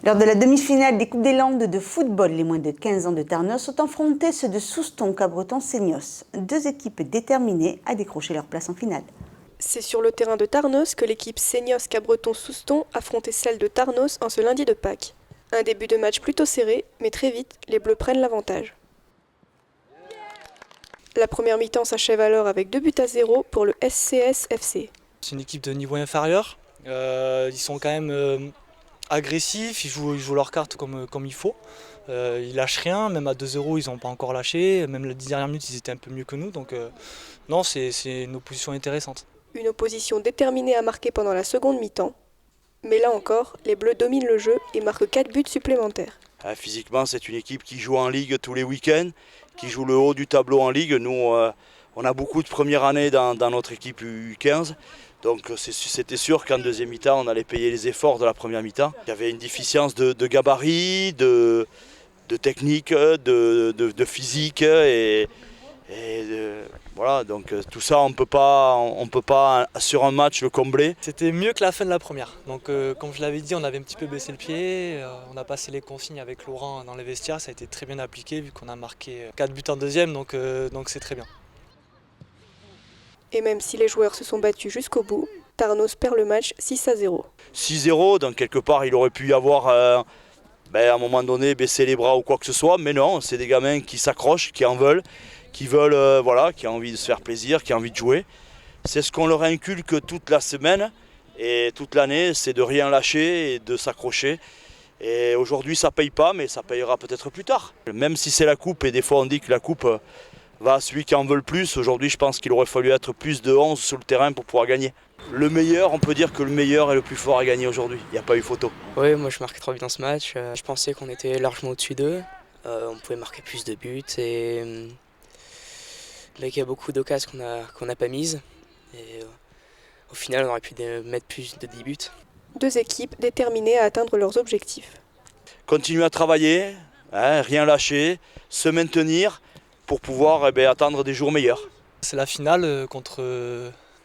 Lors de la demi-finale des Coupes des Landes de football, les moins de 15 ans de Tarnos ont affronté ceux de Souston-Cabreton-Seignos, deux équipes déterminées à décrocher leur place en finale. C'est sur le terrain de Tarnos que l'équipe Seignos-Cabreton-Souston affrontait celle de Tarnos en ce lundi de Pâques. Un début de match plutôt serré, mais très vite, les Bleus prennent l'avantage. La première mi-temps s'achève alors avec 2-0 pour le SCS FC. C'est une équipe de niveau inférieur, ils sont quand même agressifs, ils jouent leur carte comme il faut. Ils lâchent rien, même à 2-0 ils n'ont pas encore lâché, même les 10 dernières minutes ils étaient un peu mieux que nous, donc non, c'est une opposition intéressante. Une opposition déterminée à marquer pendant la seconde mi-temps, mais là encore, les Bleus dominent le jeu et marquent 4 buts supplémentaires. Physiquement, c'est une équipe qui joue en Ligue tous les week-ends, qui joue le haut du tableau en Ligue. Nous, on a beaucoup de premières années dans notre équipe U15. Donc c'était sûr qu'en deuxième mi-temps, on allait payer les efforts de la première mi-temps. Il y avait une déficience de gabarit, de technique, de physique. Voilà, donc tout ça, on peut pas sur un match le combler. C'était mieux que la fin de la première. Donc comme je l'avais dit, on avait un petit peu baissé le pied. On a passé les consignes avec Laurent dans les vestiaires. Ça a été très bien appliqué vu qu'on a marqué 4 buts en deuxième, donc c'est très bien. Et même si les joueurs se sont battus jusqu'au bout, Tarnos perd le match 6-0. 6-0, donc quelque part il aurait pu y avoir à un moment donné baisser les bras ou quoi que ce soit, mais non, c'est des gamins qui s'accrochent, qui en veulent, qui veulent, qui ont envie de se faire plaisir, qui ont envie de jouer. C'est ce qu'on leur inculque toute la semaine et toute l'année, c'est de rien lâcher et de s'accrocher. Et aujourd'hui ça paye pas, mais ça payera peut-être plus tard. Même si c'est la coupe, et des fois on dit que la coupe va à celui qui en veut le plus. Aujourd'hui, je pense qu'il aurait fallu être plus de 11 sur le terrain pour pouvoir gagner. Le meilleur, on peut dire que le meilleur est le plus fort à gagner aujourd'hui. Il n'y a pas eu photo. Oui, moi je marquais 3 buts dans ce match. Je pensais qu'on était largement au-dessus d'eux. On pouvait marquer plus de buts. Et là, il y a beaucoup d'occasions qu'on n'a pas mises. Et au final, on aurait pu mettre plus de 10 buts. Deux équipes déterminées à atteindre leurs objectifs. Continuer à travailler, rien lâcher, se maintenir, pour pouvoir attendre des jours meilleurs. C'est la finale contre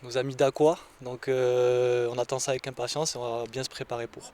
nos amis d'Aqua, donc on attend ça avec impatience et on va bien se préparer pour.